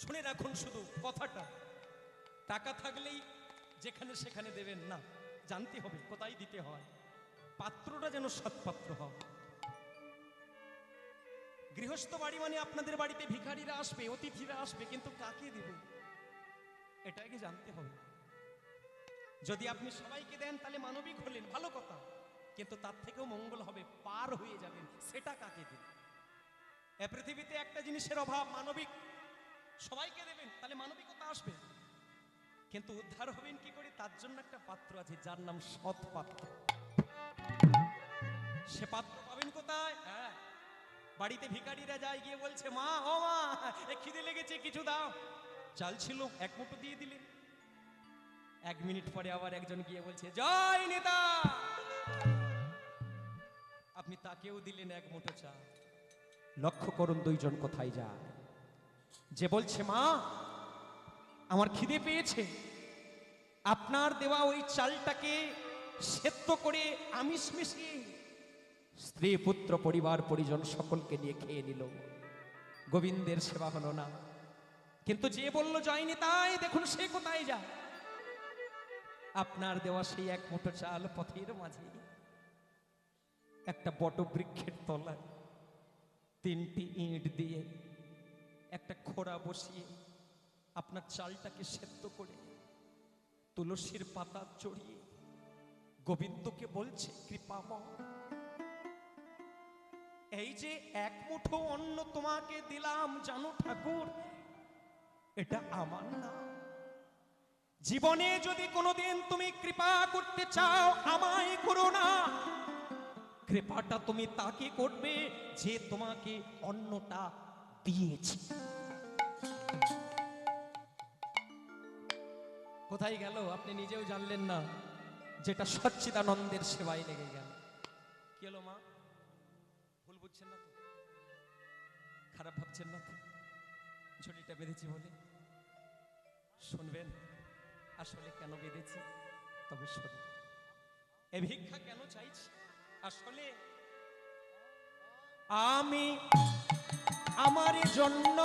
শুনে রাখুন শুধু কথাটা, টাকা থাকলেই যেখানে সেখানে দেবেন না, জানতে হবে কোথায় দিতে হয়, পাত্রটা যেন সৎপাত্র হয়। গৃহস্থ বাড়ি মানে আপনাদের বাড়িতে ভিখারিরা আসবে, অতিথিরা আসবে, কিন্তু কাকে দিবে এটাকে জানতে হবে। যদি আপনি সবাইকে দেন তাহলে মানবিক হলেন, ভালো কথা, কিন্তু তার থেকেও মঙ্গল হবে, পার হয়ে যাবেন, সেটা কাকে দিন। এ পৃথিবীতে একটা জিনিসের অভাব, মানবিক। সবাইকে দেবেন তাহলে মানবিকতা আসবে, কিন্তু উদ্ধার হবেন কি করে, তার জন্য একটা পাত্র আছে যার নাম সৎ পাত্র। সে পাত্র পাবেন কোথায়? হ্যাঁ, বাড়িতে ভিখারিরা যায়, গিয়ে বলছে মা, ও মা, খিদে লেগেছে কিছু দাও। চাল ছিল, এক মুঠো দিয়ে দিলেন। 1 মিনিট পরে আবার একজন গিয়ে বলছে জয় নেতা, আপনি তাকেও দিলেন 1 মুঠো চাল। লক্ষ্য করুন দুইজন কোথায় যায়। যে বলছে মা আমার খিদে পেয়েছে, আপনার দেওয়া ওই চালটাকে সেদ্ধ করে আমিষ মিশিয়ে স্ত্রী পুত্র পরিবার পরিজন সকলকে নিয়ে খেয়ে নিল, গোবিন্দের সেবা হলো না। কিন্তু যে বলল যায়নি তাই, দেখুন সে কোথায় যায়। আপনার দেওয়া সেই 1 মুঠো চাল পথের মাঝে একটা বটবৃক্ষের তলায় 3টি ইঁট দিয়ে একটা খোড়া বসিয়ে আপনার চালটাকে সেদ্ধ করে তুলসীর পাতা চড়িয়ে গোবিন্দকে বলছে কৃপাময়, এই যে 1 মুঠো অন্ন তোমাকে দিলাম, জানো ঠাকুর এটা আমার না। জীবনে যদি কোনোদিন তুমি কৃপা করতে চাও আমায় করো না, কৃপাটা তুমি তাকে করবে যে তোমাকে অন্নটা দিয়েছে। কোথায় গেল আপনি নিজেও জানলেন না, যেটা সচ্চিদানন্দের সেবায় লেগে গেল। কি হলো মা, ভুল বুঝছেন না তো, খারাপ ভাবছেন না তো? ঝুলিটা বেঁধেছি বলে শুনবেন আসলে কেন বেঁধেছি, তবে শুনুন। এ ভিক্ষা কেন চাইছি, আসলে আমি আমার জন্য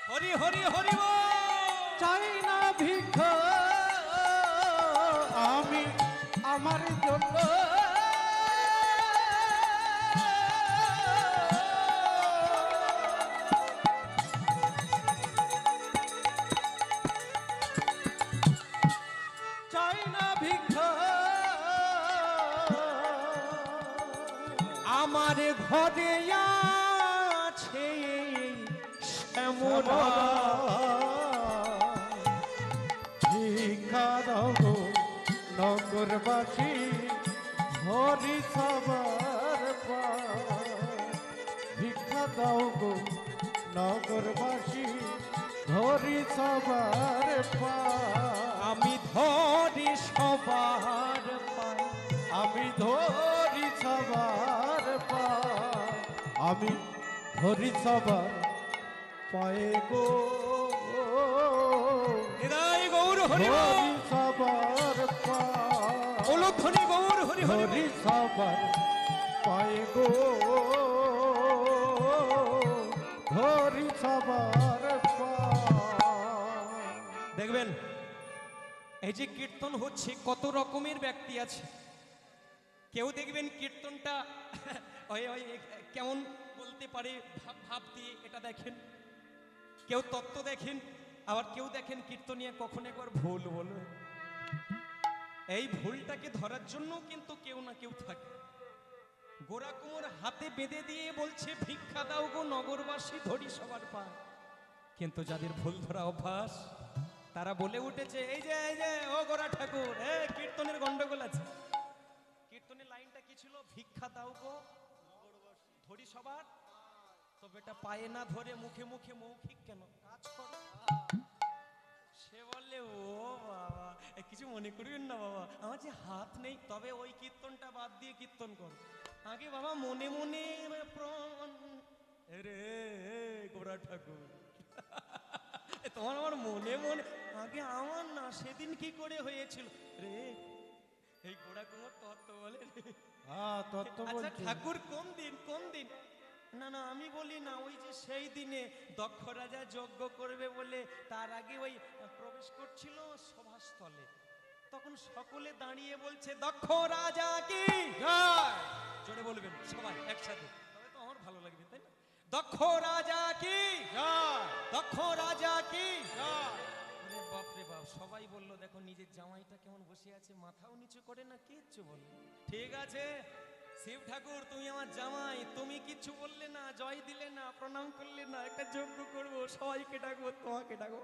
হরি হরি হরি চাই না ভিক্ষা, আমি আমার জন্য চাই না ভিক্ষা, আমার ঘরে আছে শ্যামলা, ভিক্ষা দাও গো নগরবাসী, হরি সবার ভিক্ষা দাও গো নগরবাসী, হরি সবার আমি ধরি সবার পাই, আমি ধরি সবার আমি ধরি সবার পায়ে গো, হৃদয় গৌর হরি হরি সবার অলক্ষণী গৌর হরি হরি হরি সবার পায়ে গো, হরি সবার দেখবেন এই যে কীর্তন হচ্ছে, কত রকমের ব্যক্তি আছে। কেউ দেখবেন কীর্তনটা ওই ওই কেমন বলতে পারে ভাব দিয়ে এটা দেখেন, কেউ তত্ত্ব দেখেন, আবার কেউ দেখেন কীর্তনিয়া কখন একবার ভুল বলে। এই ভুলটাকে ধরার জন্য কিন্তু কেউ না কেউ থাকে। গোরা কোমর হাতে বেঁধে দিয়ে বলছে ভিক্ষা দাও গো নগরবাসী, ধরি সবার পায়। কিন্তু যাদের ভুল ধরা অভ্যাস, তারা বলে উঠেছে এই যে ও গোরা ঠাকুর, কীর্তনের গন্ডগোল আছে। কীর্তনের লাইনটা কি ছিল? ভিক্ষা দাও গো ধরি সবার, তো বেটা পায়ে না ধরে মুখে মুখে মৌখিক কেন কাজ কর। সে বললে ও বাবা, কিছু মনে করবেন না বাবা, আমার যে হাত নেই, তবে ওই কীর্তনটা বাদ দিয়ে কীর্তন কর। আগে বাবা মনে মনে প্রাণ রে গোরা ঠাকুর, তোমার আমার মনে মনে, আগে আমার না, সেদিন কি করে হয়েছিল রে, এই গোড়া কুমোর তত্ত্ব বলে হ্যাঁ তত্ত্ব আচ্ছা বলছি ঠাকুর কোন দিন কোন দিন? না না আমি বলি না, ওই যে সেই দিনে দক্ষ রাজা যজ্ঞ করবে বলে তার আগে ওই প্রবেশ করছিল সভাস্থলে, তখন সকলে দাঁড়িয়ে বলছে দক্ষ রাজা কি জয় জোরে বলবেন সবাই একসাথে, তবে তো আমার ভালো লাগবে তাই না? দক্ষ রাজা কি জয় দক্ষ রাজা কি জয় আরে বাপ রে বাপ, সবাই বললো দেখো নিজের জামাইটা কেমন বসে আছে, মাথাও নিচু করে না, কিচ্ছু বললো। ঠিক আছে শিব ঠাকুর তুমি আমার জামাই, তুমি কিচ্ছু বললে না, জয় দিলে না, প্রণাম করলে না, একটা যজ্ঞ করবো, সবাইকে ডাকবো, তোমাকে ডাকবো।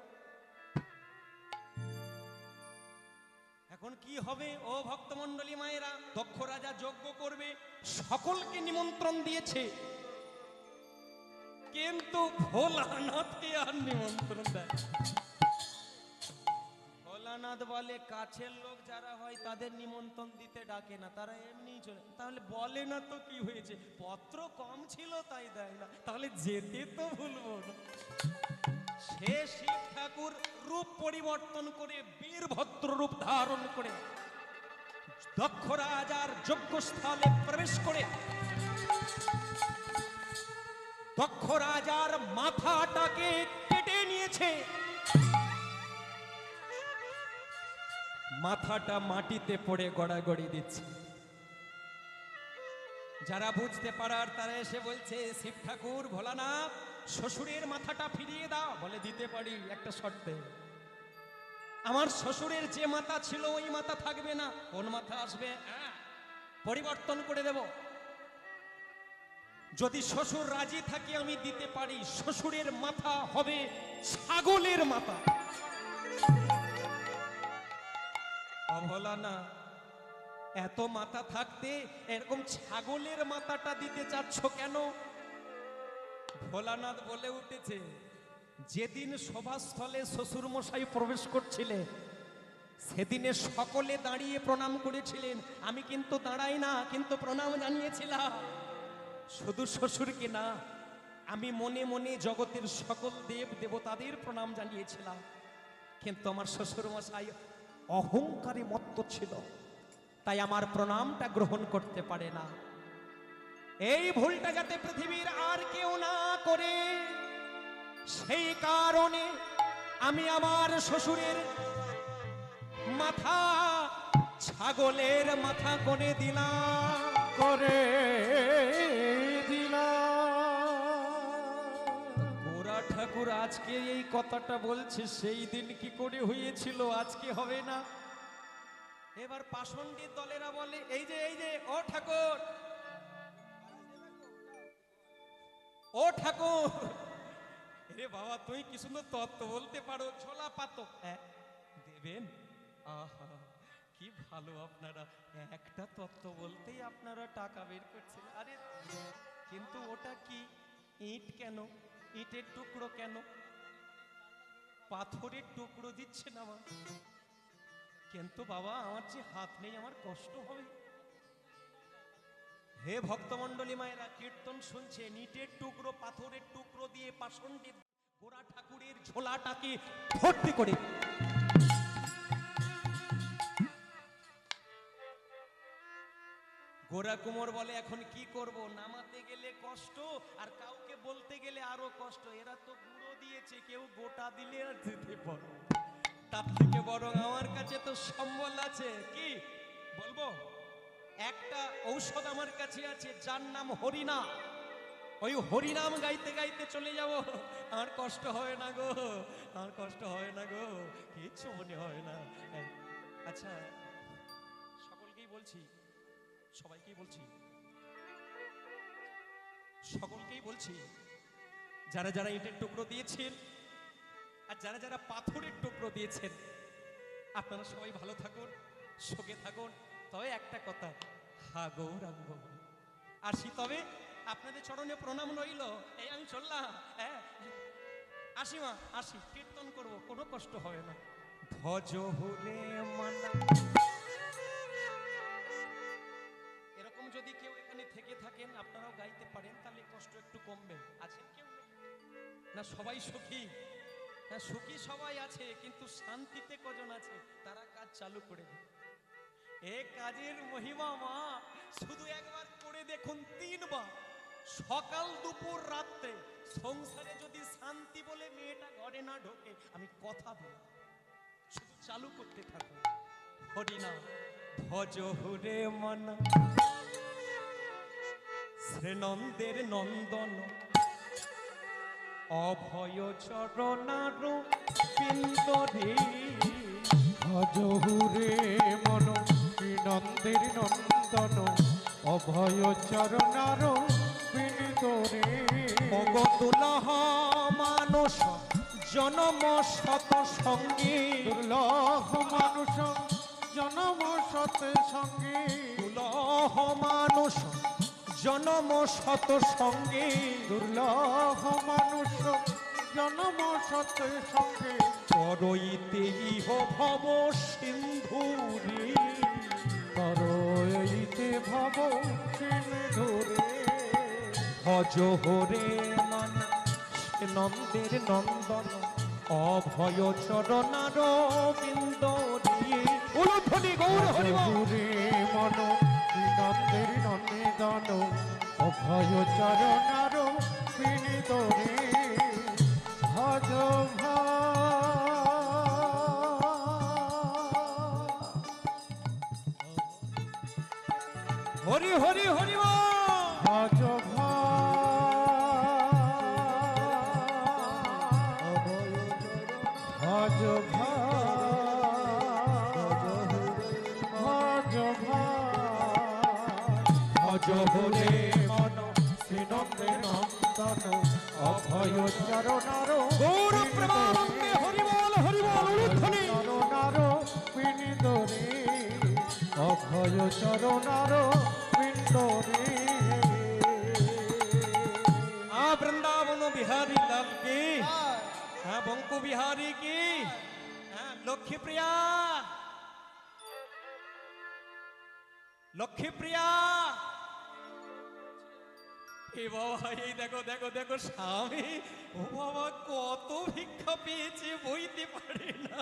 এখন কি হবে ও ভক্তমণ্ডলী মায়েরা? দক্ষ রাজা যজ্ঞ করবে, সকলকে নিমন্ত্রণ দিয়েছে, কিন্তু ভোলানাথকে আর নিমন্ত্রণ দেয়। ভোলানাথ বলে কাছের লোক যারা হয় তাদের নিমন্ত্রণ দিতে ডাকে না, তারা এমনিই চলে। তাহলে বলে না তো কি হয়েছে, পত্র কম ছিল তাই দেয় না, তাহলে যেতে তো ভুলবো না। সে শিব ঠাকুর রূপ পরিবর্তন করে বীরভদ্র রূপ ধারণ করে দক্ষ রাজার যজ্ঞস্থলে প্রবেশ করে দক্ষ রাজার মাথাটাকে কেটে নিয়েছে, মাথাটা মাটিতে পড়ে গড়াগড়ি দিচ্ছে। যারা বুঝতে পারার তারা এসে বলছে শিব ঠাকুর ভোলানাথ শ্বশুরের মাথাটা ফিরিয়ে দাও। বলে দিতে পারি একটা শর্তে, আমার শ্বশুরের যে মাথা ছিল ওই মাথা থাকবে না, কোন মাথা আসবে পরিবর্তন করে দেব। যদি শ্বশুর রাজি থাকে আমি দিতে পারি, শ্বশুরের মাথা হবে ছাগলের মাথা। অভলানা এত মাথা থাকতে এরকম ছাগলের মাথাটা দিতে চাচ্ছ কেন? ভোলানাথ বলে উঠেছে যেদিন সভাস্থলে শ্বশুর মশাই প্রবেশ করছিলে সেদিনে সকলে দাঁড়িয়ে প্রণাম করেছিলেন, আমি কিন্তু দাঁড়াই না, কিন্তু প্রণাম জানিয়েছিলাম। শুধু শ্বশুরকে না, আমি মনে মনে জগতের সকল দেব দেবতাদের প্রণাম জানিয়েছিলাম, কিন্তু আমার শ্বশুর মশাই অহংকারে মত্ত ছিল, তাই আমার প্রণামটা গ্রহণ করতে পারে না। এই ভুলটা যাতে পৃথিবীর আর কেউ না করে, সেই কারণে আমি আমার শ্বশুরের মাথা ছাগলের মাথা করে দিলাম। করে দিলাম গোরা ঠাকুর আজকে এই কথাটা বলছে, সেই দিন কি করে হয়েছিল আজকে হবে না। এবার পাষণ্ডের দলেরা বলে এই যে ও ঠাকুর, ও ঠাকুর, রে বাবা তুই কি সুন্দর তত্ত্ব বলতে পারো, ছোলা পাতো দেবেন। আহা কি ভালো আপনারা, একটা তত্ত্ব বলতেই আপনারা টাকা বের করছেন। আরে কিন্তু ওটা কি ইট কেন, ইটের টুকরো কেন, পাথরের টুকরো দিচ্ছেন আমার, কিন্তু বাবা আমার যে হাত নেই, আমার কষ্ট হবে। হে ভক্তমণ্ডলী মায়েরা কীর্তন শুনছে, ইটের টুকরো পাথরের টুকরো দিয়ে পাষণ্ডের গোরা ঠাকুরের ঝোলাটাকে ভর্তি করে গোরা কুমোর বলে এখন কি করব, নামাতে গেলে কষ্ট আর কাউকে বলতে গেলে আরো কষ্ট, এরা তো গুঁড়ো দিয়েছে, কেউ গোটা দিলে আর দিতে পারো, তার থেকে বরং আমার কাছে তো সম্বল আছে, কি বলবো, একটা ঔষধ আমার কাছে আছে যার নাম হরিনাম, ওই হরিনাম গাইতে গাইতে চলে যাব, আমার কষ্ট হয় না গো, আমার কষ্ট হয় না গো, কিচ্ছু মনে হয় না। আচ্ছা সকলকেই বলছি, সবাইকেই বলছি, সকলকেই বলছি, যারা যারা ইটের টুকরো দিয়েছেন আর যারা যারা পাথরের টুকরো দিয়েছেন, আপনারা সবাই ভালো থাকুন, সুখে থাকুন। তবে একটা কথা, হা গৌরাঙ্গ আসি, তবে আপনাদের চরণে প্রণাম রইল, এই আমি চললাম, হ্যাঁ আসি মা, আসি, কীর্তন করবো, কোনো কষ্ট হবে না। ভজ হলে মানা, এরকম যদি কেউ এখানে থেকে থাকেন আপনারাও গাইতে পারেন, তাহলে কষ্ট একটু কমবে। আছেন কেউ না? সবাই সুখী? হ্যাঁ সুখী সবাই আছে, কিন্তু শান্তিতে কজন আছে, তারা কাজ চালু করে দেয়। এ কাজের মহিমা মা, শুধু একবার করে দেখুন, 3 বার, সকাল দুপুর রাত্রে। সংসারে যদি শান্তি বলে মেয়েটা ঘরে না ঢোকে, আমি কথা দিই, শুধু চালু করতে থাকুন। হরিনাম ভজ হুরে মন শ্রীনন্দের নন্দন, অভয় চরণার পিন্দরে। ভজহুরে মন শ্রীনন্দের নন্দন, অভয় চরণার বিনিতরে। অগতুলহ মানস জনম শত সঙ্গে, দুর্লভ মানুষ জনম শত সঙ্গে। দুলহ মানুষ জনম শত সঙ্গে, দুর্লভ মানুষ জনম শত সঙ্গে। করইতে ইহ ভব সিন্ধুরে। করইতে ভব সিন্ধুরে। ভজ হরে মন নন্দের নন্দন, অভয় চরণার বিন্দরে। উলুধ্বনি গৌর হরিব। ভজহুরে মন শ্রীনন্দের নন্দন, অভয় চরণার বিনিতরে। ভজ হরি হরি হরি ভজ ভজ ভজ ভজ হরে মন শ্রীনন্দের নন্দন, অভয় চরণার গৌর প্রেমানন্দে হরি বল উলুধ্বনি। চরণার বিনিতরে। অভয় চরণার বিন্দরে। বৃন্দাবন বিহারী লাল কি, হ্যাঁ বঙ্কু বিহারী কি, হ্যাঁ লক্ষ্মী প্রিয়া, লক্ষ্মী প্রিয়া। এ বাবা, এই দেখো দেখো দেখো স্বামী, ও বাবা কত ভিক্ষা পেয়েছে, বইতে পারে না।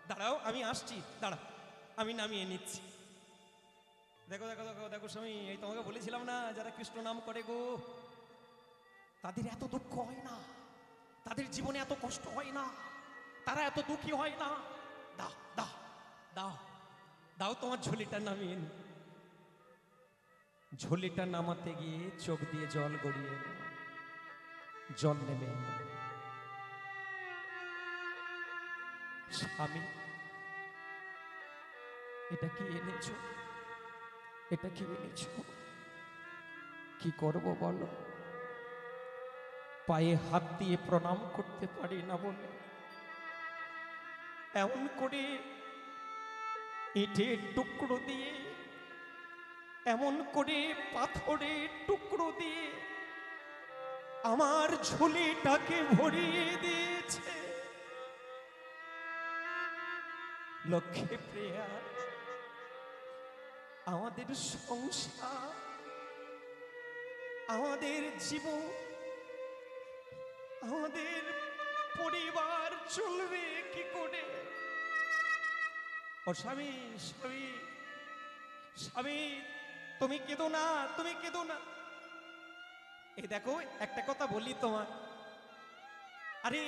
দাঁড়াও, আমি আসছি, দাঁড়াও, আমি নামিয়ে নিচ্ছি। দেখো দেখো দেখো দেখো স্বামী, এই তোমাকে বলেছিলাম না, যারা কৃষ্ণ নাম করে গো, তাদের এত দুঃখ হয় না, তাদের জীবনে এত কষ্ট হয় না, তারা এত দুঃখী হয় না। দাও দাও দাও দাও, তোমার ঝুলিটা নামিয়ে নি। ঝুলিটা নামাতে গিয়ে চোখ দিয়ে জল গড়িয়ে এলো, জল নেমে এলো। স্বামী, এটা কি এনেছো, এটা কি এনেছো? কি করব বলো? পায়ে হাত দিয়ে প্রণাম করতে পারি না বলে এমন করে ইটের টুকরো দিয়ে, এমন করে পাথরের টুকরো দিয়ে আমার ঝুলিটাকে ভরিয়ে দিয়েছে। লক্ষ্মী প্রিয়া, আমাদের সংসার, আমাদের জীবন, আমাদের পরিবার চলবে কি করে? ও স্বামী, স্বামী, স্বামী, তুমি কেঁদো না, তুমি কেঁদো না। এই দেখো, একটা কথা বলি তোমার, আরে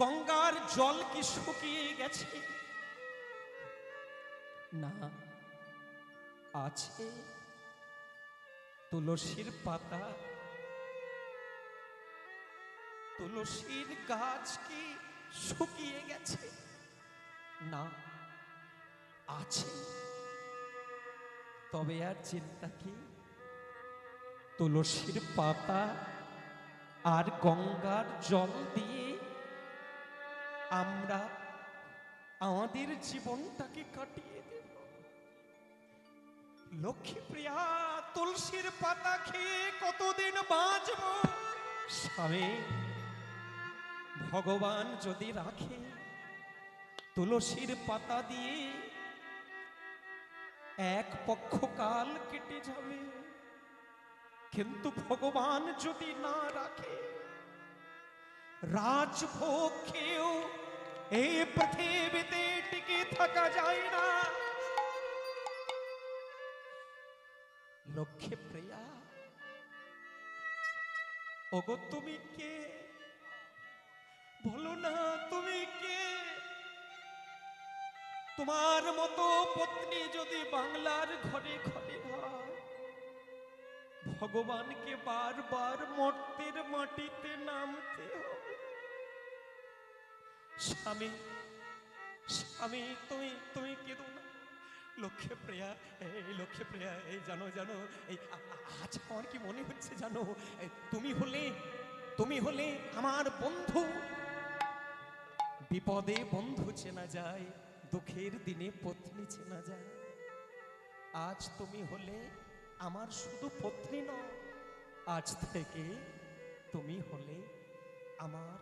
গঙ্গার জল কি শুকিয়ে গেছে? না, আছে তুলসীর পাতা। তুলসীর গাছ কি শুকিয়ে গেছে? না, আছে। তবে আর চিন্তা কি? তুলসীর পাতা আর গঙ্গার জল দিয়ে আমরা আমাদের জীবনটাকে কাটিয়ে দেব। লক্ষ্মী প্রিয়া, তুলসীর পাতা খেয়ে কতদিন বাঁচব? স্বামী, ভগবান যদি রাখে, তুলসীর পাতা দিয়ে এক পক্ষকাল কেটে যাবে, কিন্তু ভগবান যদি না রাখে, রাজভোগ খেয়েও এই পৃথিবীতে টিকে থাকা যায় না। লক্ষ্মী প্রিয়া, ওগো তুমি কে? বলো না তুমি কে? তোমার মতো পত্নী যদি বাংলার ঘরে ঘরে হয়, ভগবানকে বারবার মর্তের মাটিতে নামতে হবে। স্বামী, স্বামী, তুমি তুমি কেঁদো না। লক্ষ্মী প্রিয়া, এই লক্ষ্মী প্রিয়া, এই জানো জানো, এই আজ আমার কি মনে হচ্ছে জানো, তুমি হলে আমার বন্ধু। বিপদে বন্ধু চেনা যায়, দুঃখের দিনে পত্নী চেনা যায়। আজ তুমি হলে আমার শুধু পত্নী নয়, আজ থেকে তুমি হলে আমার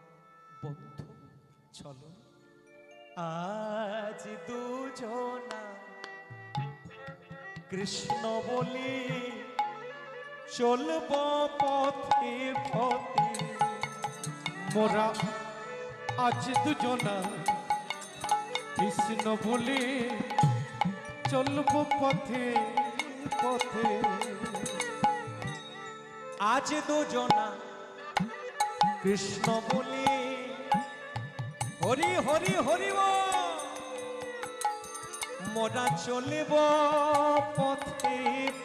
বন্ধু। চলো আজ দুজনা কৃষ্ণ বলি চলব পথে পথে। মোরা আজ দুজনা কৃষ্ণ বলে চলব পথে পথে। আজ দুজনা কৃষ্ণ বলি হরি হরি হরি বল, মোরা চলব পথে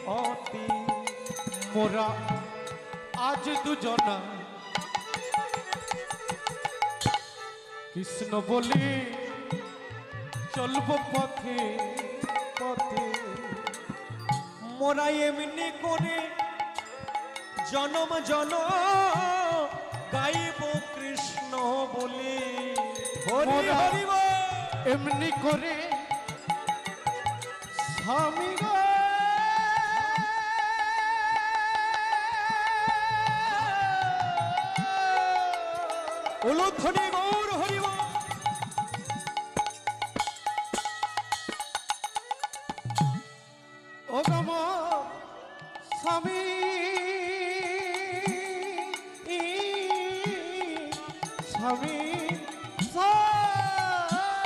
পথে। মোরা আজ দুজনা কৃষ্ণ বলে চলব পথে পথে। মোরা এমনি করে জনম জনম গাইব কৃষ্ণ বলে হরি মোরা হরি বল। এমনি করে স্বামী গো উলুধ্বনি গৌর হরি বল। ও গম স্বামী স্বামী স্বামী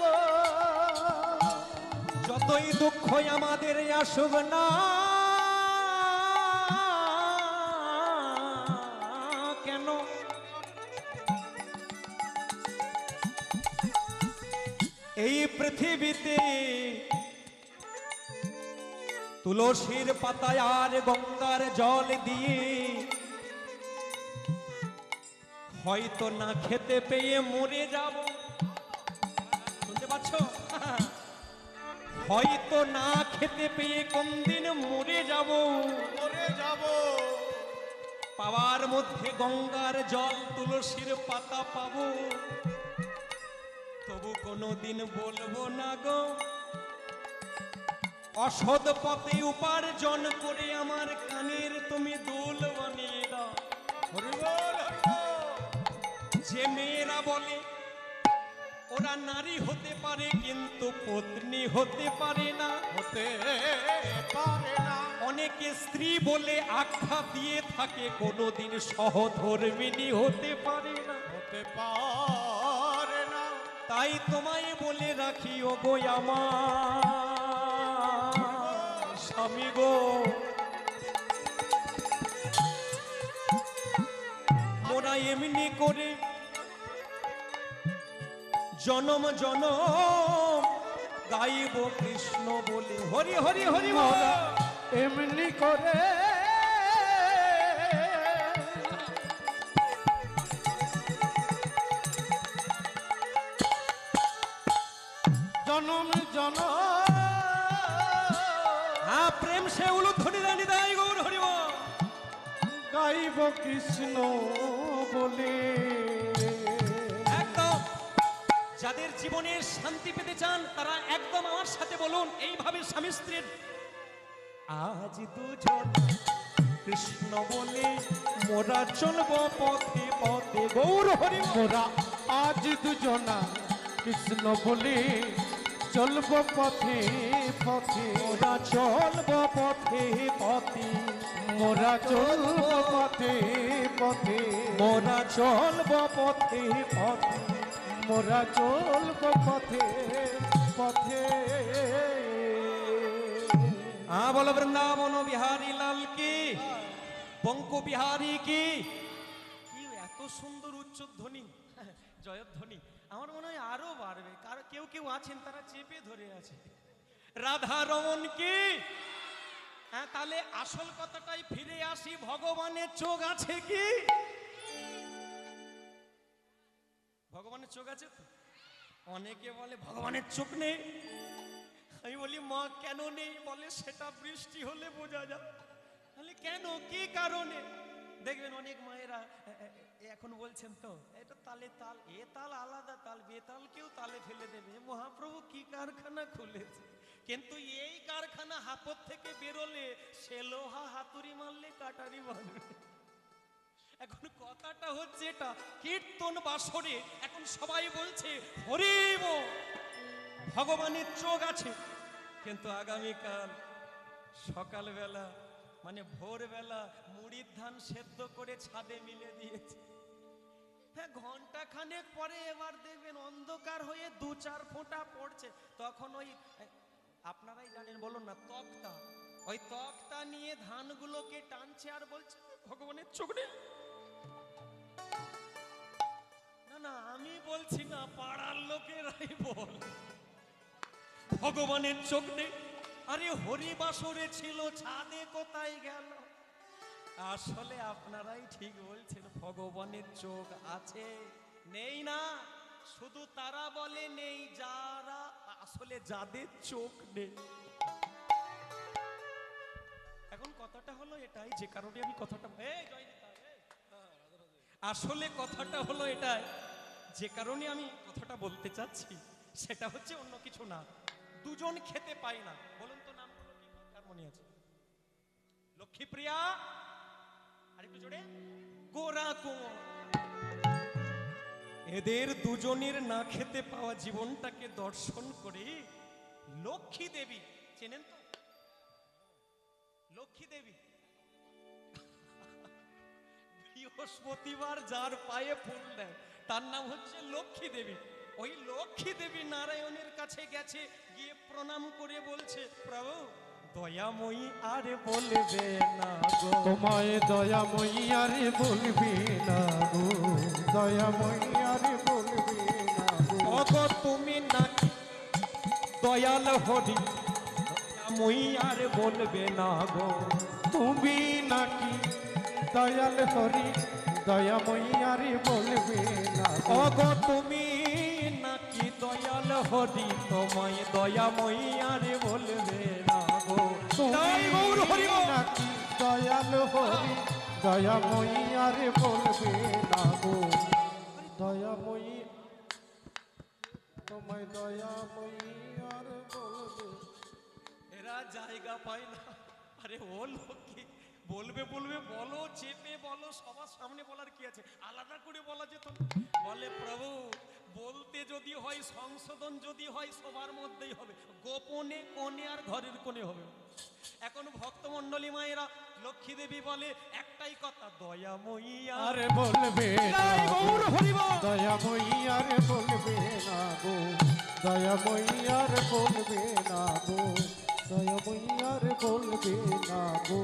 গো। যতই দুঃখ আমাদের আসুক না কেন, এই পৃথিবীতে তুলসীর পাতায় আর গঙ্গার জল দিয়ে হয়তো না খেতে পেয়ে মরে যাব। শুনতে পাচ্ছ? হয়তো না খেতে পেয়ে কোনদিন মরে যাব। পাওয়ার মধ্যে গঙ্গার জল তুলসীর পাতা পাবো, তবু কোনোদিন বলবো না গো অসৎ পথে উপার্জন করে আমার কানের তুমি দুল বানিয়ে দাও। যে মেয়েরা বলে ওরা নারী হতে পারে কিন্তু পত্নী হতে পারে না, হতে পারে না। অনেকে স্ত্রী বলে আখ্যা দিয়ে থাকে, কোনোদিন সহধর্মিণী হতে পারে না। হতে পারে না। তাই তোমায় বলে রাখি ও গো আমার স্বামী গো, মোরা এমনি করে জনম জনম গাইব কৃষ্ণ বলে হরি হরি হরি বল। এমনি করে জনম জনম হ্যাঁ, প্রেম সে উলুধ্বনি রানী দাই গৌর হরি বল। গাইব কৃষ্ণ বলে। একদম যাদের জীবনে শান্তি পেতে চান তারা একদম আমার সাথে বলুন এইভাবে স্বামী স্ত্রীর আজ দুজন কৃষ্ণ বলে মোরা চলব পথে পথে গৌর হরি বল। মোরা আজ দুজনা কৃষ্ণ বলে চলব পথে পথে। মোরা চলব পথে পথে, মোরা চলব পথে পথে। মোরা চলব পথে পথে। মোরা চলব পথে পথে। হ্যাঁ বলো বৃন্দাবন বিহারী লাল কি, পঙ্ক বিহারী কি। কি এত সুন্দর উচ্চধ্বনি, জয়ধ্বনি। আমার মনে হয় আরো বাড়বে, কারণ কেউ কেউ আছেন তারা চেপে ধরে আছে। রাধা রমন কি। হ্যাঁ, তাহলে আসল কথাটাই ফিরে আসি, ভগবানের চোখ আছে কি? ভগবানের চোখ আছে তো? অনেকে বলে ভগবানের চোখ নেই। আমি বলি মা কেন নেই? বলে সেটা বৃষ্টি হলে বোঝা যায়। তাহলে কেন, কি কারণে? দেখবেন অনেক মায়েরা এখন বলছেন তো এটা তালে তাল, এ তাল আলাদা তাল, বেতালকেও তালে ফেলে দেবে। মহাপ্রভু কি কারখানা খুলেছে, কিন্তু এই কারখানা হাপত থেকে বেরোলে সে লোহা হাতুড়ি মারলে কাটারি মারবে। এখন কথাটা হচ্ছে এটা, কীর্তন বাসরে এখন সবাই বলছে হরিব, ভগবানের চোখ আছে, কিন্তু আগামীকাল সকালবেলা মানে ভোরবেলা মুড়ির ধান সেদ্ধ করে ছাদে মিলে দিয়েছে। হ্যাঁ, ঘন্টা খানেক পরে এবার দেখবেন অন্ধকার হয়ে 2-4 ফোঁটা পড়ছে, তখন ওই আপনারাই জানেন বলুন না, তক্তা, ওই তক্তা নিয়ে ধানগুলোকে টানছে আর বলছে ভগবানের চোখ নেই। না না, আমি বলছি না, পাড়ার লোকেরাই বল ভগবানের চোখ নেই। আরে হরিবাসরে ছিল, ছাদে কোথায় গেল? আসলে আপনারাই ঠিক বলছেন, ভগবানের চোখ আছে, নেই না। শুধু তারা বলে নেই যারা আসলে যাদের চোখ নেই। এখন কথাটা হলো এটাই, যে কারণে আমি কথাটা আসলে কথাটা হলো এটাই, যে কারণে আমি কথাটা বলতে চাচ্ছি সেটা হচ্ছে অন্য কিছু না। দুজন খেতে পায় না, বলুন তো নামগুলো কি, কার মনে আছে? লক্ষ্মীপ্রিয়া, আরেকটু জোরে, গোরা কুঁয়ো। এদের দুজনের না খেতে পাওয়া জীবনটাকে দর্শন করে লক্ষ্মী দেবী, চেনেন তো লক্ষ্মী দেবী? বৃহস্পতিবার যার পায়ে ফুল দেয় তার নাম হচ্ছে লক্ষ্মী দেবী। ওই লক্ষ্মী দেবী নারায়ণের কাছে গেছে, গিয়ে প্রণাম করে বলছে প্রভু দয়াময়ী আর বলবে না গো, তোমায় দয়াময়ী আর বলবে না গো, দয়াময়ী আর বলবে না গো। ওগো তুমি নাকি দয়াল হরি, দয়াময়ী আর বলবে না গো। তুমি নাকি দয়াল হরি, দয়াময়ী আর বলবে না গো। ওগো তুমি নাকি দয়াল হরি, তোমায় দয়াময়ী আর বলবে না গো। তুমি গৌর হরি বল। নাকি দয়াল হরি, দয়াময়ী আর বলবে না গো, দয়াময়ী তোমায় দয়াময়ী আর বলবে। এরা জায়গা পায় না। আরে ও লক্ষ্মী, বলবে বলবে বলো, চেপে বলো, সবার সামনে বলার কি আছে, আলাদা করে বলা যেত না। বলে প্রভু বলতে যদি হয়, সংশোধন যদি হয়, সবার মধ্যেই হবে, গোপনে কোণে আর ঘরের কোণে হবে। এখন ভক্তমণ্ডলী মায়েরা লক্ষ্মী দেবী বলে একটাই কথা, দয়াময়ী আর আর বলবে না গো, গৌর হরি বল। দয়াময়ী আর বলবে না গো, দয়াময়ী আর বলবে না গো, দয়াময়ী আর বলবে না গো।